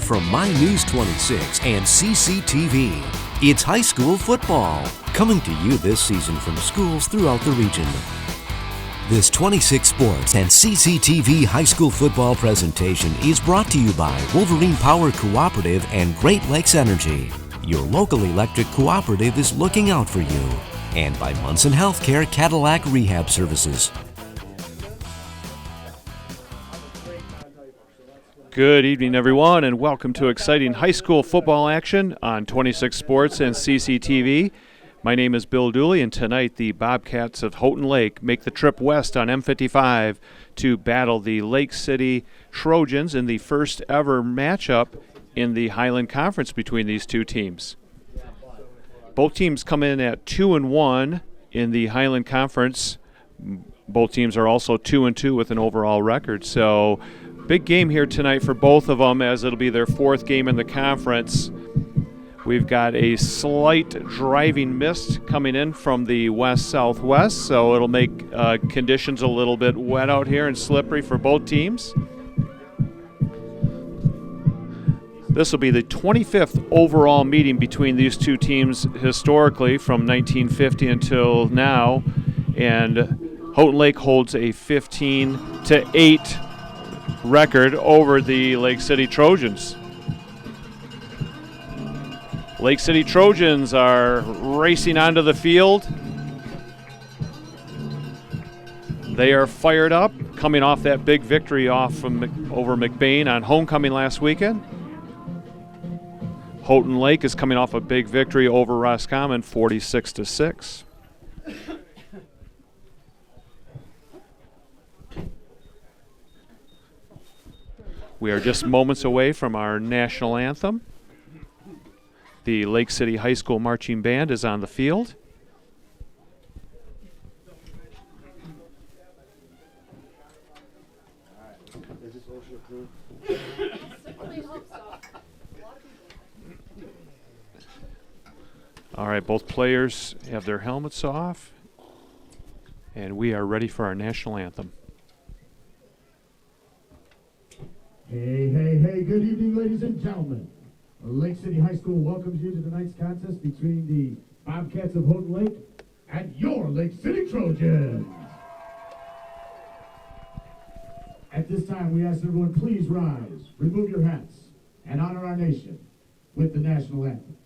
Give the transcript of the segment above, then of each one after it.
from My News 26 and CCTV. It's high school football, coming to you this season from schools throughout the region. This 26 Sports and CCTV high school football presentation is brought to you by Wolverine Power Cooperative and Great Lakes Energy. Your local electric cooperative is looking out for you. And by Munson Healthcare Cadillac Rehab Services. Good evening, everyone, and welcome to exciting high school football action on 26 Sports and CCTV. My name is Bill Dooley, and tonight the Bobcats of Houghton Lake make the trip west on M55 to battle the Lake City Trojans in the first ever matchup in the Highland Conference between these two teams. Both teams come in at 2-1 in the Highland Conference. Both teams are also 2-2 with an overall record. So big game here tonight for both of them, as it'll be their fourth game in the conference. We've got a slight driving mist coming in from the west-southwest, so it'll make conditions a little bit wet out here and slippery for both teams. This will be the 25th overall meeting between these two teams historically from 1950 until now, and Houghton Lake holds a 15-8 record over the Lake City Trojans. Lake City Trojans are racing onto the field. They are fired up, coming off that big victory over McBain on homecoming last weekend. Houghton Lake is coming off a big victory over Roscommon, 46-6. We are just moments away from our national anthem. The Lake City High School Marching Band is on the field. All right, both players have their helmets off, and we are ready for our national anthem. Hey, hey, hey, good evening, ladies and gentlemen. Lake City High School welcomes you to tonight's contest between the Bobcats of Houghton Lake and your Lake City Trojans. At this time, we ask everyone, please rise, remove your hats, and honor our nation with the national anthem.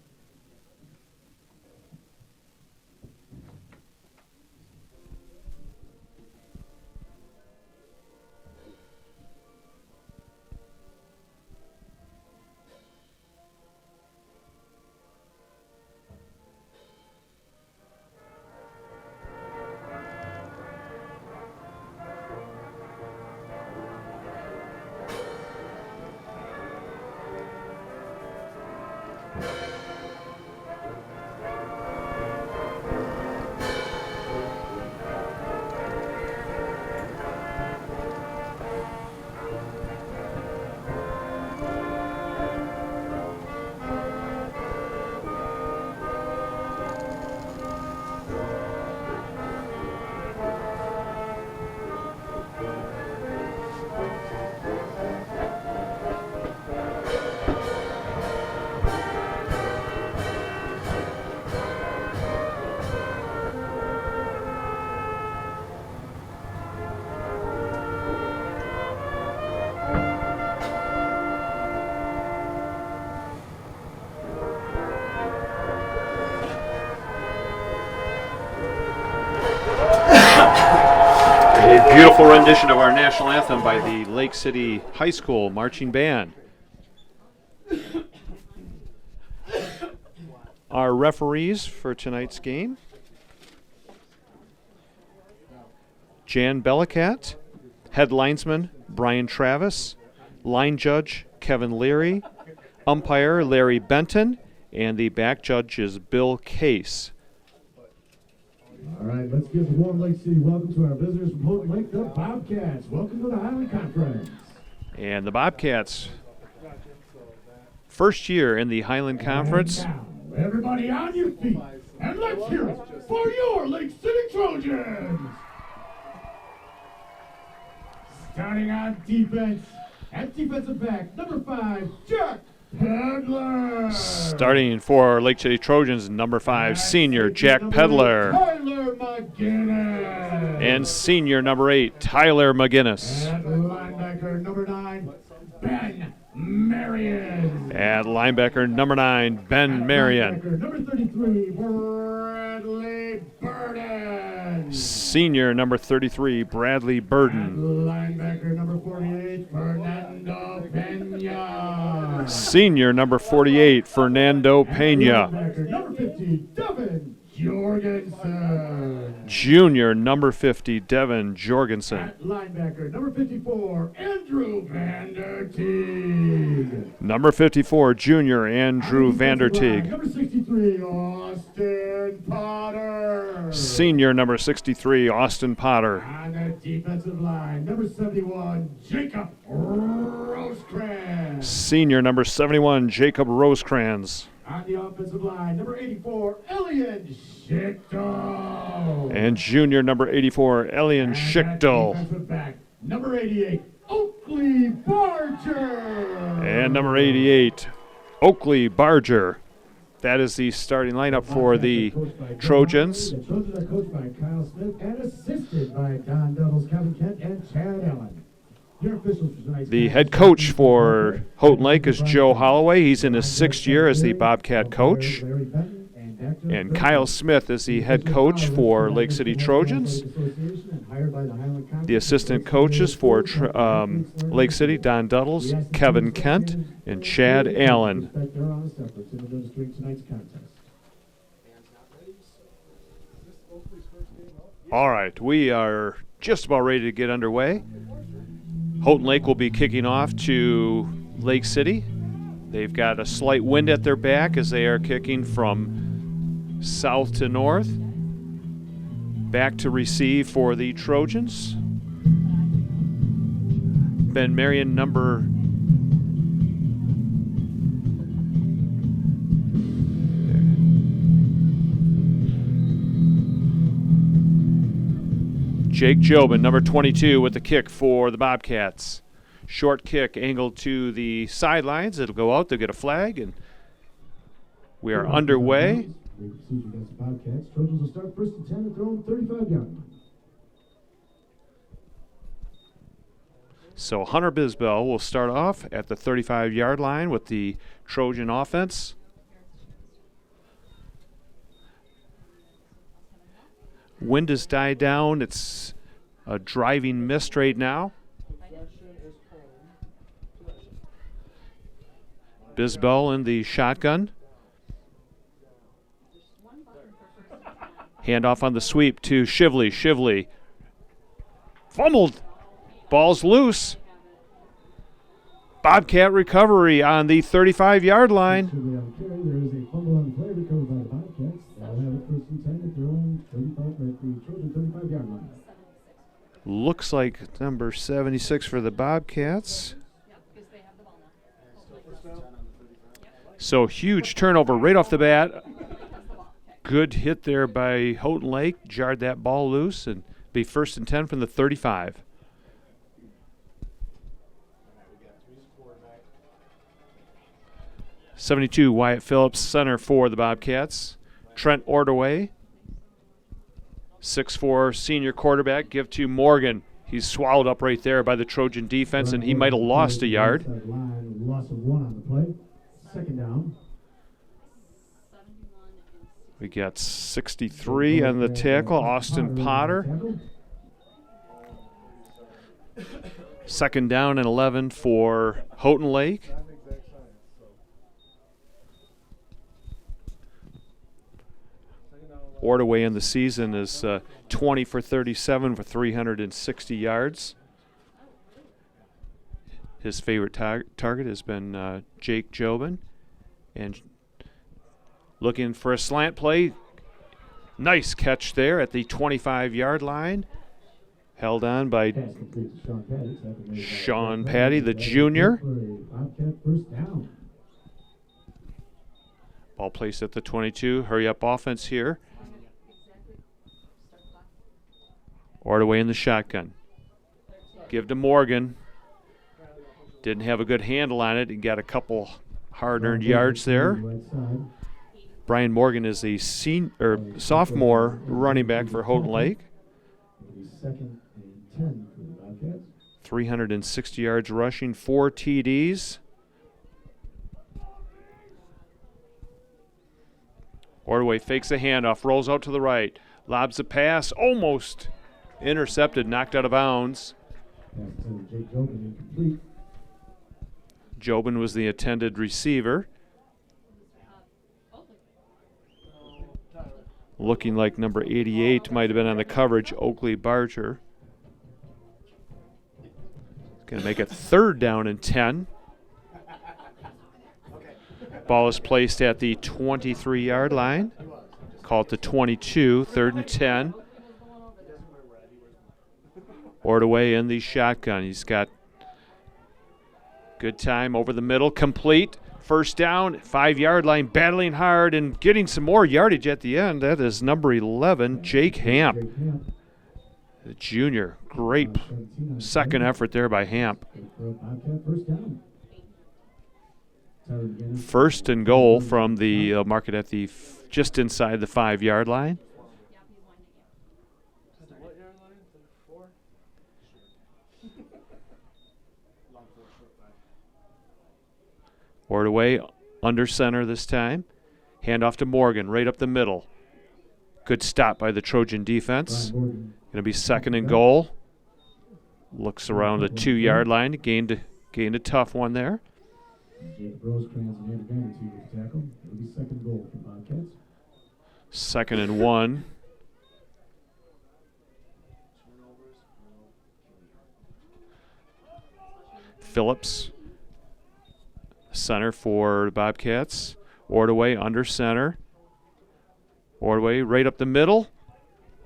A beautiful rendition of our national anthem by the Lake City High School Marching Band. Our referees for tonight's game: Jan Bellicat, head linesman Brian Travis, line judge Kevin Leary, umpire Larry Benton, and the back judge is Bill Case. All right, let's give a warm Lake City welcome to our visitors from Houghton Lake, the Bobcats. Welcome to the Highland Conference. And the Bobcats, first year in the Highland Conference. Now, everybody on your feet, and let's hear it for your Lake City Trojans. Starting on defense, at defensive back, number 5, Jack Pedler. Starting for Lake City Trojans, number 5, senior Jack Pedler. Tyler McGinnis. And senior number 8, Tyler McGinnis. At linebacker number 9, Ben Marion. At linebacker number 9, Ben Marion. Linebacker number 33, Bradley Burden. Senior number 33, Bradley Burden. Linebacker number 48, Fernando Pena. Senior number 48, Fernando Pena. Linebacker number 50, Devin Jorgensen. Junior number 50, Devin Jorgensen. At linebacker number 54, Andrew Vanderteeg. Number 54, junior Andrew Vanderteeg. Number 63, Austin Potter. Senior number 63, Austin Potter. On the defensive line, number 71, Jacob Rosecrans. Senior number 71, Jacob Rosecrans. On the offensive line, number 84, Elian Schichtel. And junior number 84, Elian And Schichtel. at defensive back, number 88, Oakley Barger. And number 88, Oakley Barger. That is the starting lineup for the Trojans. The Trojans are coached by Kyle Smith and assisted by Don Doubles, Kevin Kent, and Chad Allen. Your officials for tonight's The match. head coach for Houghton Lake is Joe Holloway. He's in his 6th year as the Bobcat coach. And Kyle Smith is the head coach for Lake City Trojans. The assistant coaches for Lake City, Don Duddles, Kevin Kent, and Chad Allen. All right, we are just about ready to get underway. Houghton Lake will be kicking off to Lake City. They've got a slight wind at their back as they are kicking from south to north. Back to receive for the Trojans. Ben Marion, number Jake Jobin, number 22, with the kick for the Bobcats. Short kick angled to the sidelines. It'll go out. They'll get a flag, and we are underway. Bobcats. Trojans will start 1st and 10 at their own 35-yard line. So Hunter Bisbell will start off at the 35-yard line with the Trojan offense. Wind has died down. It's a driving mist right now. Bisbell in the shotgun. Handoff on the sweep to Shively. Shively fumbled. Ball's loose. Bobcat recovery on the 35-yard line. There is a fumble on the play recovered by the Bobcats. They'll have it 1st and 10 at their own 35 at the Trojan 35-yard line. Looks like number 76 for the Bobcats. So huge turnover right off the bat. Good hit there by Houghton Lake. Jarred that ball loose and be 1st and 10 from the 35. '72 Wyatt Phillips, center for the Bobcats. Trent Ordaway, 6'4" senior quarterback, give to Morgan. He's swallowed up right there by the Trojan defense, and he might have lost a yard. Loss of 1 on the play. 2nd down. We got 63 on the tackle, Austin Potter. 2nd down and 11 for Houghton Lake. Ordaway in the season is 20 for 37 for 360 yards. His favorite target has been Jake Jobin. And looking for a slant play. Nice catch there at the 25-yard line. Held on by Sean Patty, the junior. Ball placed at the 22. Hurry up offense here. Ordaway in the shotgun. Give to Morgan. Didn't have a good handle on it. He got a couple hard-earned yards there. Brian Morgan is a sophomore running back for Houghton Lake. 2nd and 10 for the Bobcats. 360 yards rushing, 4 TDs. Ordway fakes a handoff, rolls out to the right, lobs a pass, almost intercepted, knocked out of bounds. Jobin was the intended receiver. Looking like number 88 might have been on the coverage, Oakley Barger. Going to make it 3rd down and 10. Ball is placed at the 23-yard line. Call it the 22, 3rd and 10. Ordway in the shotgun. He's got good time over the middle, complete. 1st down, 5-yard line, battling hard and getting some more yardage at the end. That is number 11, Jake Hamp, the junior. Great second effort there by Hamp. 1st and goal from the market at the just inside the 5-yard line. Ordway under center this time. Hand off to Morgan, right up the middle. Good stop by the Trojan defense. Going to be 2nd and goal. Looks around the 2-yard line. Gained a tough one there. 2nd and 1. Phillips, center for the Bobcats. Ordway under center. Ordway right up the middle.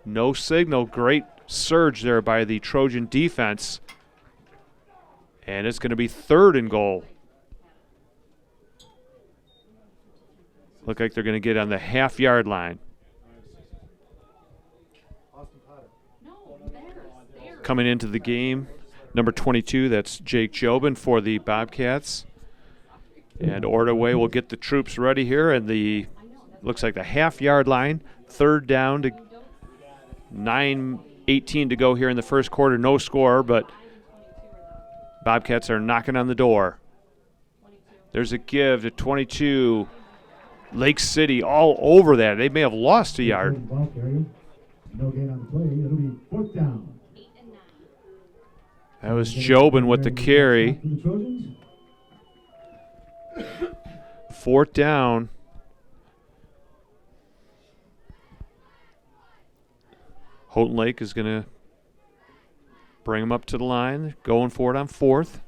No signal. Great surge there by the Trojan defense. And it's going to be 3rd and goal. Look like they're going to get on the half-yard line. Coming into the game, number 22, that's Jake Jobin for the Bobcats. And Ordway will get the troops ready here, and looks like the half-yard line, 3rd down to 9:18 to go here in the 1st quarter. No score, but Bobcats are knocking on the door. There's a give to 22. Lake City all over that. They may have lost a yard. No gain on the play. It'll be 4th down. That was Jobin with the carry. 4th down. Houghton Lake is going to bring him up to the line. Going for it on 4th.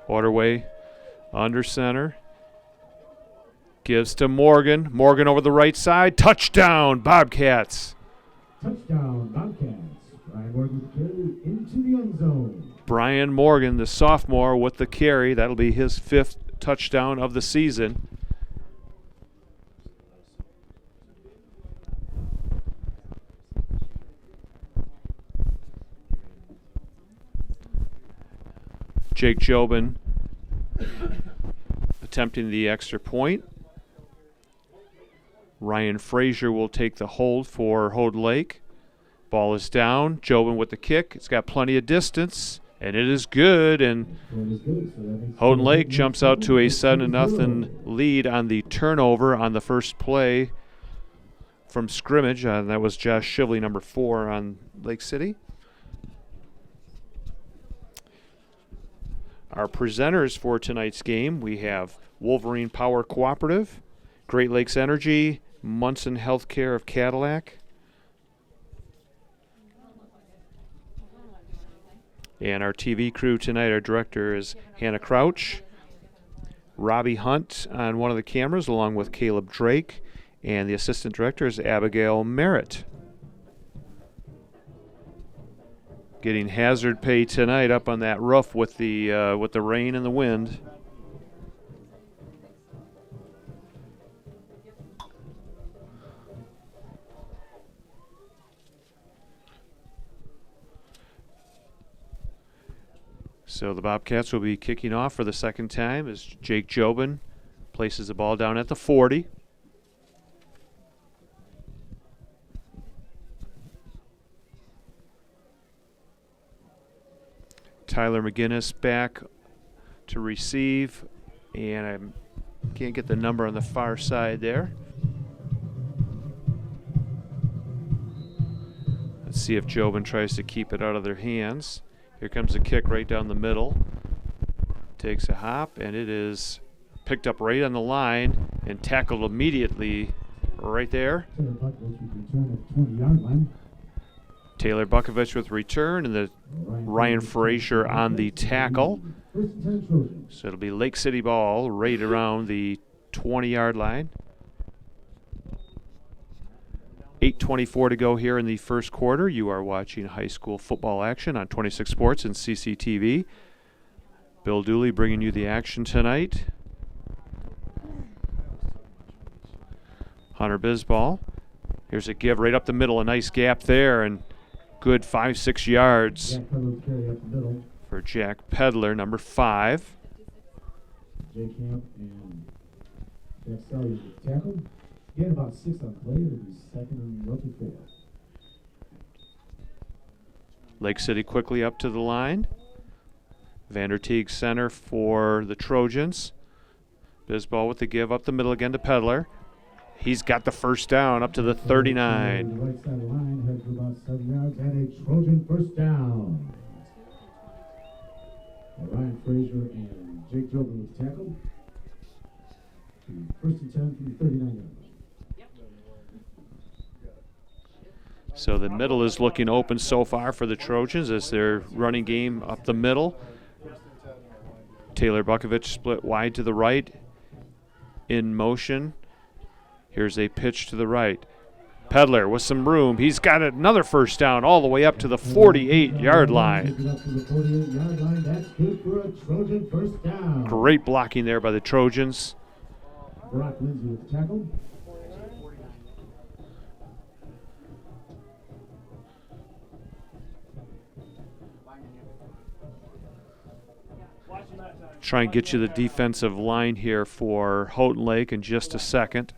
Ordway under center. Gives to Morgan. Morgan over the right side. Touchdown, Bobcats. Touchdown, Bobcats. Brian Morgan with the carry into the end zone. Brian Morgan, the sophomore, with the carry. That'll be his 5th touchdown of the season. Jake Jobin attempting the extra point. Ryan Frazier will take the hold for Houghton Lake. Ball is down. Jobin with the kick. It's got plenty of distance, and it is good. And Houghton Lake jumps out to a 7-0 lead on the turnover on the first play from scrimmage. That was Josh Shively, number 4 on Lake City. Our presenters for tonight's game, we have Wolverine Power Cooperative, Great Lakes Energy, Munson Healthcare of Cadillac, and our TV crew tonight, our director is Hannah Crouch, Robbie Hunt on one of the cameras along with Caleb Drake, and the assistant director is Abigail Merritt. Getting hazard pay tonight up on that roof with the rain and the wind. So the Bobcats will be kicking off for the second time as Jake Jobin places the ball down at the 40. Tyler McGinnis back to receive, and I can't get the number on the far side there. Let's see if Jobin tries to keep it out of their hands. Here comes a kick right down the middle. Takes a hop, and it is picked up right on the line and tackled immediately right there. Taylor Bukovich with return, and the Ryan Frazier on the tackle. So it'll be Lake City ball right around the 20-yard line. 8:24 to go here in the first quarter. You are watching high school football action on 26 Sports and CCTV. Bill Dooley bringing you the action tonight. Hunter Bisball. Here's a give right up the middle, a nice gap there, and good 5-6 yards for Jack Pedler, number 5. Jake Camp and Jack Sally tackled. He had about 6 on play. It'll be second and roughly 4. Lake City quickly up to the line. Vanderteeg center for the Trojans. Bisball with the give up the middle again to Pedler. He's got the first down up to the 39. The right side of the line, head for about 7 yards, and a Trojan first down. Ryan Frazier and Jake Jobin was tackled. First and 10 from the 39-yard line. So the middle is looking open so far for the Trojans as their running game up the middle. Taylor Bukovich split wide to the right, in motion. Here's a pitch to the right. Pedler with some room. He's got another first down all the way up to the 48-yard line. That's good for a Trojan first down. Great blocking there by the Trojans. Brock Lindsay with the tackle. Try and get you the defensive line here for Houghton Lake in just a second.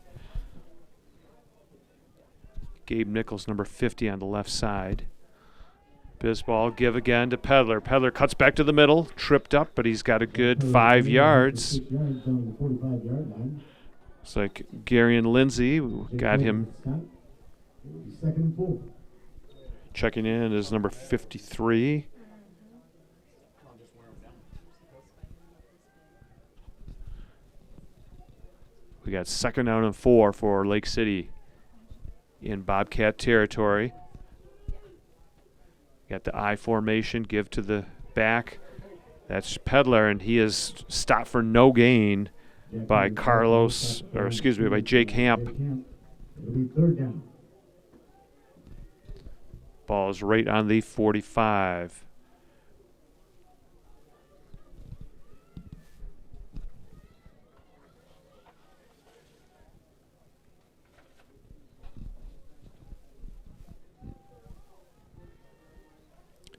Gabe Nichols, number 50 on the left side. Bisball give again to Pedler. Pedler cuts back to the middle, tripped up, but he's got a good 5 yards. Looks like Gary and Lindsay got him. Checking in is number 53. We got second down and 4 for Lake City in Bobcat territory. Got the I formation, give to the back. That's Pedler, and he is stopped for no gain by by Jake Hamp. It'll be third down. Ball is right on the 45.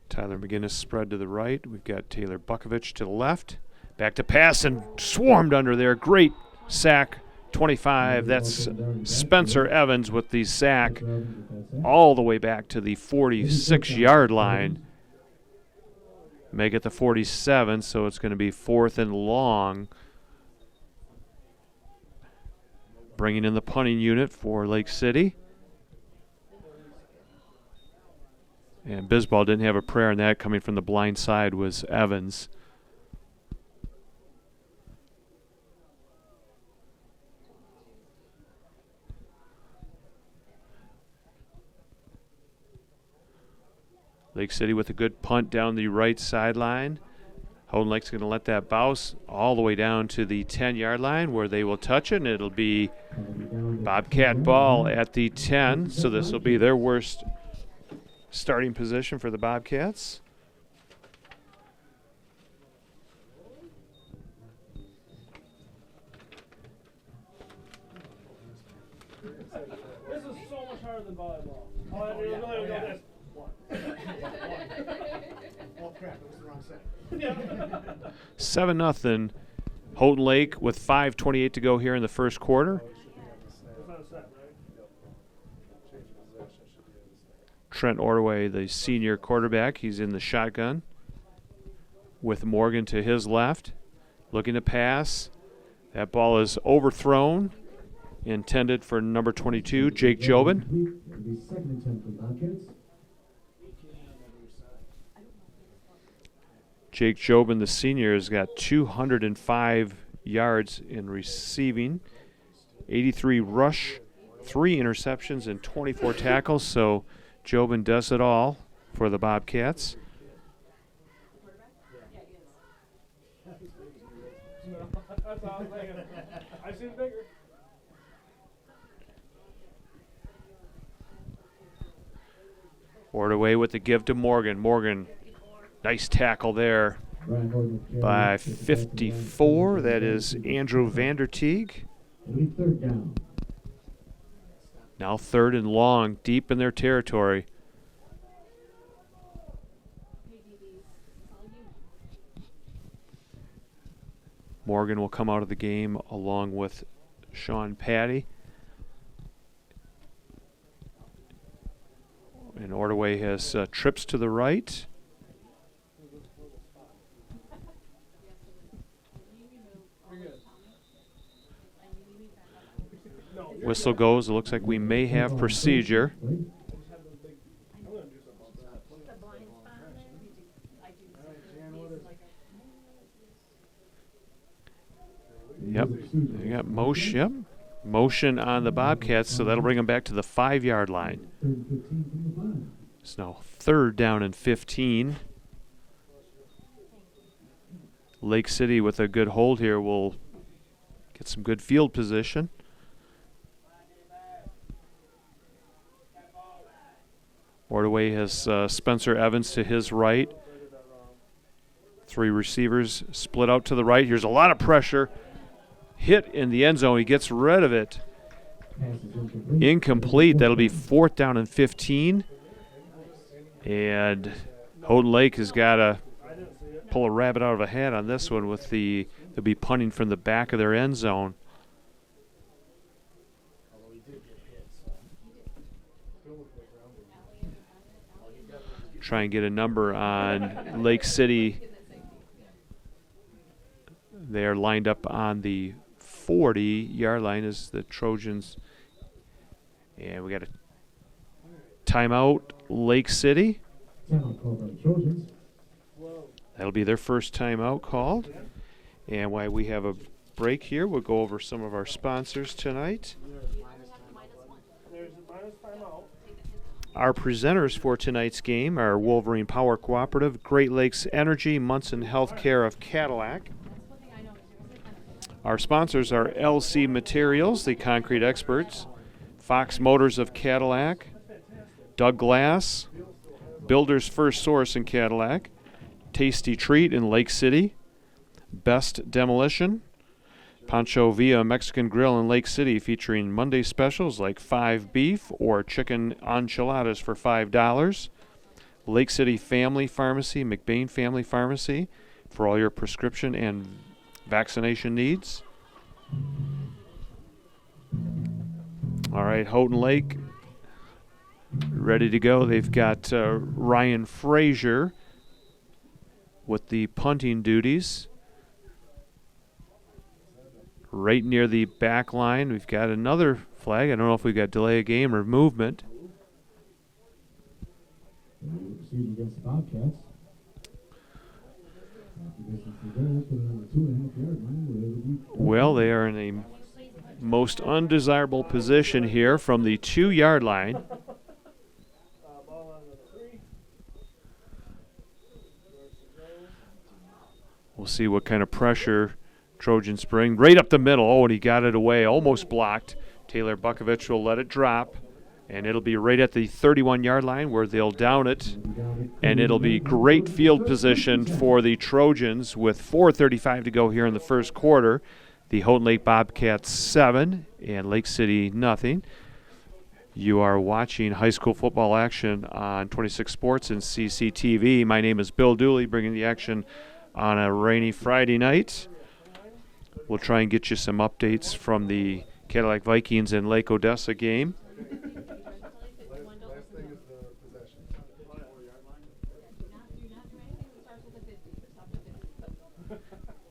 Tyler McGinnis spread to the right. We've got Taylor Bukovich to the left. Back to pass and swarmed under there. Great sack. 25. That's Spencer Evans with the sack all the way back to the 46-yard line. Make it the 47, so it's going to be 4th and long. Bringing in the punting unit for Lake City. And Bisball didn't have a prayer on that. Coming from the blind side was Evans. Lake City with a good punt down the right sideline. Houghton Lake's going to let that bounce all the way down to the 10-yard line where they will touch it, and it'll be Bobcat ball at the 10. So this will be their worst starting position for the Bobcats. This is so much harder than volleyball. All I do is really go this. crap, it was the wrong set. 7-0 Houghton Lake with 5:28 to go here in the first quarter. Trent Ordway, the senior quarterback, he's in the shotgun with Morgan to his left, looking to pass. That ball is overthrown, intended for number 22, Jake Jobin. It'll be second attempt for Bobcats. Jake Jobin, the senior, has got 205 yards in receiving, 83 rush, 3 interceptions, and 24 tackles. So Jobin does it all for the Bobcats. That's all I'm thinking. I've seen bigger. Ordway with the give to Morgan. Morgan, nice tackle there by 54. That is Andrew Vanderteeg. It'll be third down. Now third and long, deep in their territory. Morgan will come out of the game along with Sean Patty. And Ordway has trips to the right. Whistle goes. It looks like we may have procedure. Yep, they got motion. Yep, motion on the Bobcats, so that'll bring them back to the 5-yard line. It's now third down and 15. Lake City with a good hold here will get some good field position. Ordway has Spencer Evans to his right. 3 receivers split out to the right. Here's a lot of pressure. Hit in the end zone. He gets rid of it. Incomplete. That'll be 4th down and 15. And Houghton Lake has got to pull a rabbit out of a hat on this one with they'll be punting from the back of their end zone. Try and get a number on Lake City. They're lined up on the 40-yard line as the Trojans. And we got a timeout, Lake City. That'll be their first timeout called. And while we have a break here, we'll go over some of our sponsors tonight. Our presenters for tonight's game are Wolverine Power Cooperative, Great Lakes Energy, Munson Healthcare of Cadillac. Our sponsors are LC Materials, the concrete experts, Fox Motors of Cadillac, Doug Glass, Builder's First Source in Cadillac, Tasty Treat in Lake City, Best Demolition, Pancho Villa Mexican Grill in Lake City featuring Monday specials like 5 beef or chicken enchiladas for $5. Lake City Family Pharmacy, McBain Family Pharmacy for all your prescription and vaccination needs. All right, Houghton Lake ready to go. They've got Ryan Frazier with the punting duties. Right near the back line, we've got another flag. I don't know if we've got delay of game or movement. Against the Bobcats. Well, they are in a most undesirable position here from the 2-yard line. We'll see what kind of pressure Trojans bring. Right up the middle. Oh, and he got it away. Almost blocked. Taylor Bukovich will let it drop. And it'll be right at the 31-yard line where they'll down it. And it'll be great field position for the Trojans with 4:35 to go here in the first quarter. The Houghton Lake Bobcats 7 and Lake City nothing. You are watching high school football action on 26 Sports and CCTV. My name is Bill Dooley, bringing the action on a rainy Friday night. We'll try and get you some updates from the Cadillac Vikings and Lake Odessa game.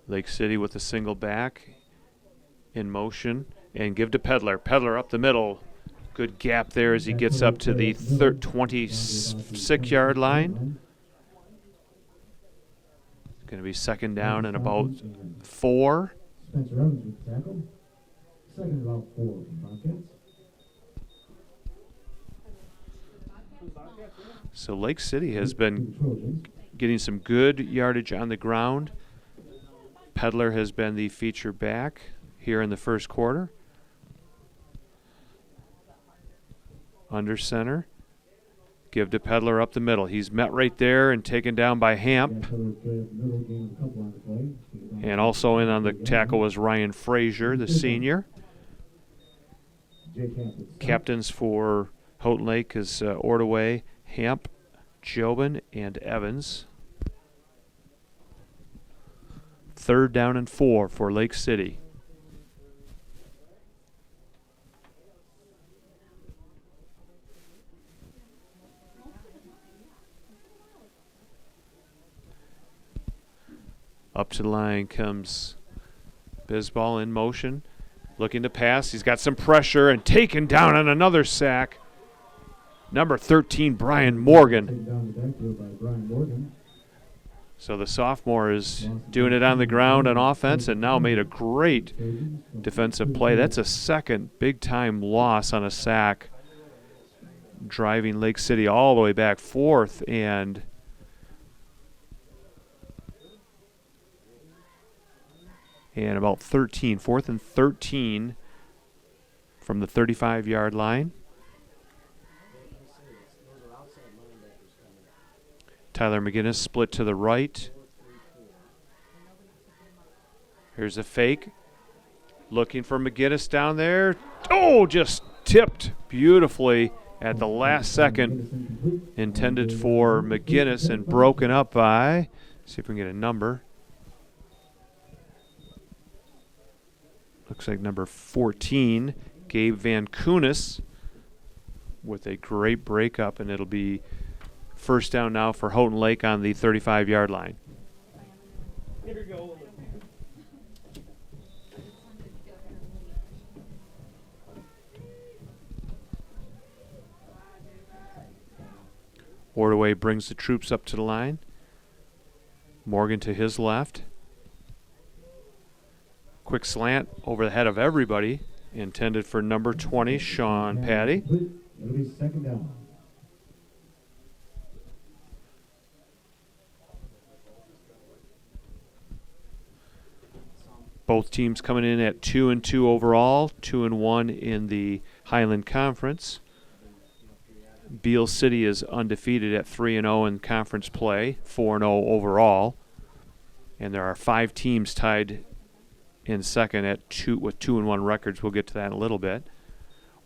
Lake City with a single back in motion and give to Pedler. Pedler up the middle. Good gap there as he gets up to the 26-yard line. It's going to be second down and about 4. Spencer Evans with the tackle. Second and about 4 from Bobcats. So Lake City has been getting some good yardage on the ground. Pedler has been the feature back here in the first quarter. Under center. Give to Pedler up the middle. He's met right there and taken down by Hamp. And also in on the tackle was Ryan Frazier, the senior. Captains for Houghton Lake is Ordaway, Hamp, Jobin, and Evans. Third down and 4 for Lake City. Up to the line comes Bisbal in motion, looking to pass. He's got some pressure and taken down on another sack. Number 13, Brian Morgan. So the sophomore is doing it on the ground on offense and now made a great defensive play. That's a second big-time loss on a sack, driving Lake City all the way back fourth and about 13, 4th and 13 from the 35-yard line. Tyler McGinnis split to the right. Here's a fake. Looking for McGinnis down there. Oh, just tipped beautifully at the last second. Intended for McGinnis and broken up by, see if we can get a number. Looks like number 14, Gabe Van Kunis, with a great breakup, and it'll be first down now for Houghton Lake on the 35-yard line. Here we go. Ordaway brings the troops up to the line. Morgan to his left. Quick slant over the head of everybody, intended for number 20, Sean Patty. It'll be second down. Both teams coming in at 2-2 overall, 2-1 in the Highland Conference. Beal City is undefeated at 3-0 in conference play, 4-0 overall. And there are 5 teams tied in second at with 2-1 records. We'll get to that in a little bit.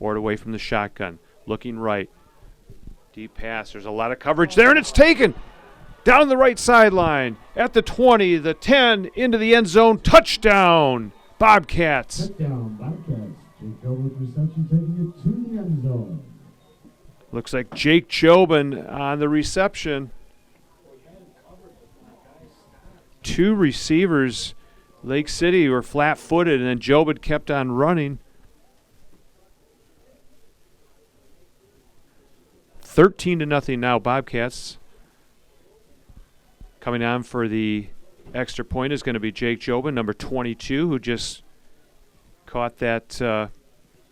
Ordaway from the shotgun, looking right. Deep pass. There's a lot of coverage there, and it's taken down the right sideline at the 20, the 10, into the end zone. Touchdown, Bobcats. Touchdown, Bobcats. Jake Jobin's reception taking it to the end zone. Looks like Jake Jobin on the reception. 2 receivers. Lake City were flat-footed, and then Jobin kept on running. 13-0 now, Bobcats. Coming on for the extra point is going to be Jake Jobin, number 22, who just caught that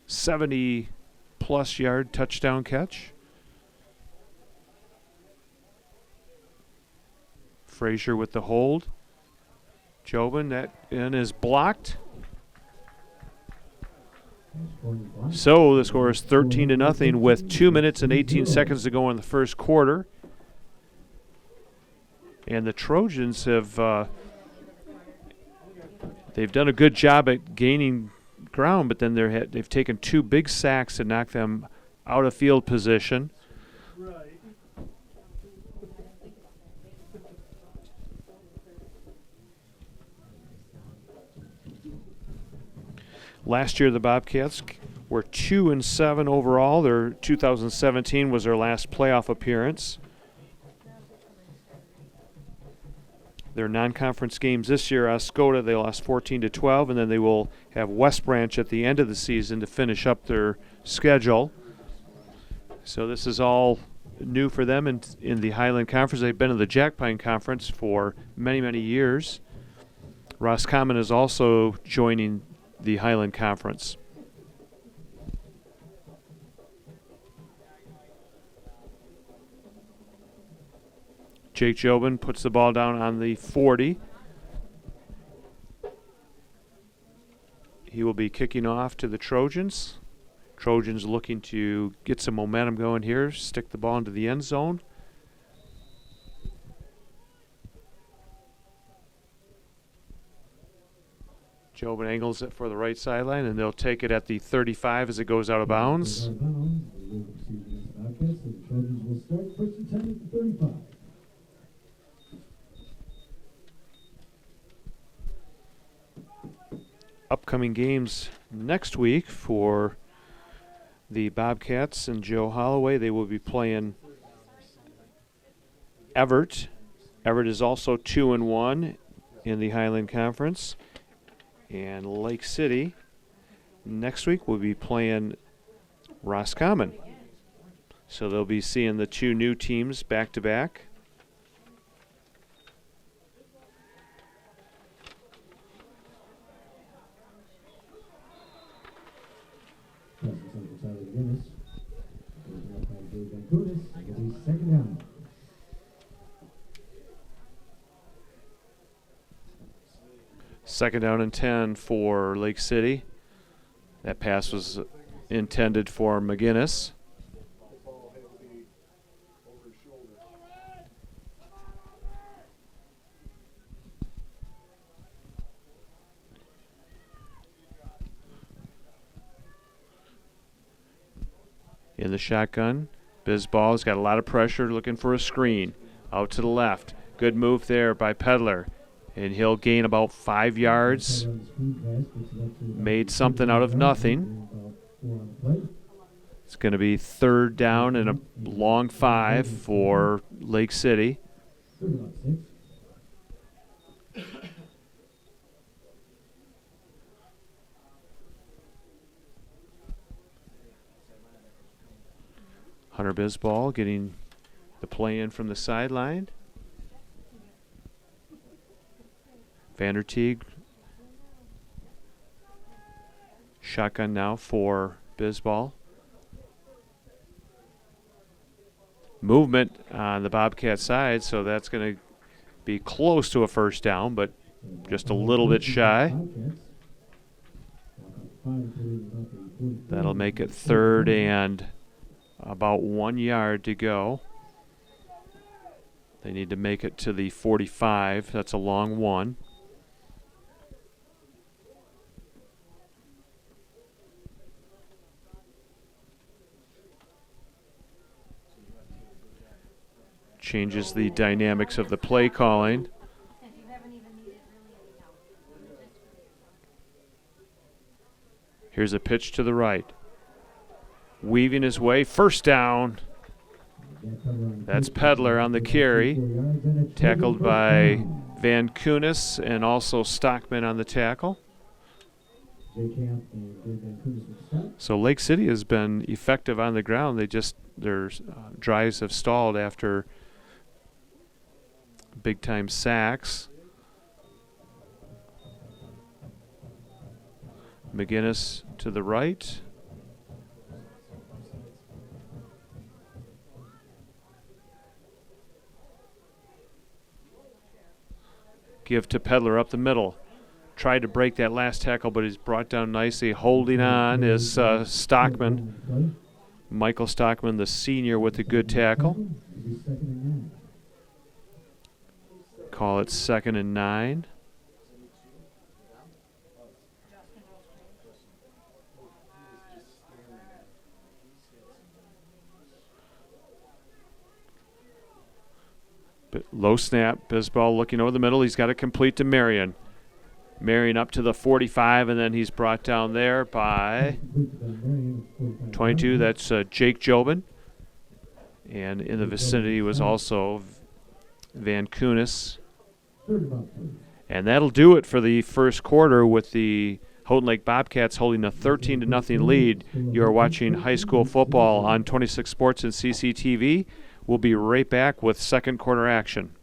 70-plus yard touchdown catch. Frazier with the hold. Jobin, that in is blocked. So the score is 13-0 with 2 minutes and 18 seconds to go in the first quarter. And the Trojans have they've done a good job at gaining ground, but then they've taken 2 big sacks to knock them out of field position. Right. Last year, the Bobcats were 2-7 overall. Their 2017 was their last playoff appearance. Their non-conference games this year, Oscoda, they lost 14-12, and then they will have West Branch at the end of the season to finish up their schedule. So this is all new for them in the Highland Conference. They've been in the Jack Pine Conference for many, many years. Roscommon is also joining the Highland Conference. Jake Jobin puts the ball down on the 40. He will be kicking off to the Trojans. Trojans looking to get some momentum going here, stick the ball into the end zone. Jobin angles it for the right sideline, and they'll take it at the 35 as it goes out of bounds. The Trojans will start first and 10 at the 35. Upcoming games next week for the Bobcats and Joe Holloway. They will be playing Everett. Everett is also 2-1 in the Highland Conference. And Lake City next week will be playing Roscommon. So they'll be seeing the two new teams back to back. Second down. Second down and 10 for Lake City. That pass was intended for McGinnis. In the shotgun, Bizball's got a lot of pressure, looking for a screen. Out to the left. Good move there by Pedler. And he'll gain about 5 yards. Made something out of nothing. It's going to be third down and a long 5 for Lake City. Hunter Bizball getting the play in from the sideline. Vanderteeg. Shotgun now for Bizball. Movement on the Bobcat side, so that's going to be close to a first down, but just a little bit shy. That'll make it third and about 1 yard to go. They need to make it to the 45. That's a long one. Changes the dynamics of the play calling. Here's a pitch to the right. Weaving his way, first down. That's Pedler on the carry. Tackled by Van Kunis and also Stockman on the tackle. So Lake City has been effective on the ground. Their drives have stalled after big-time sacks. McGinnis to the right. Give to Pedler up the middle. Tried to break that last tackle, but he's brought down nicely. Holding on is Stockman. Michael Stockman, the senior, with a good tackle. Call it 2nd and 9. Low snap. Bisbal looking over the middle. He's got it complete to Marion. Marion up to the 45, and then he's brought down there by 22. That's Jake Jobin. And in the vicinity was also Van Kunis. And that'll do it for the first quarter with the Houghton Lake Bobcats holding a 13-0 lead. You're watching high school football on 26 Sports and CCTV. We'll be right back with second quarter action.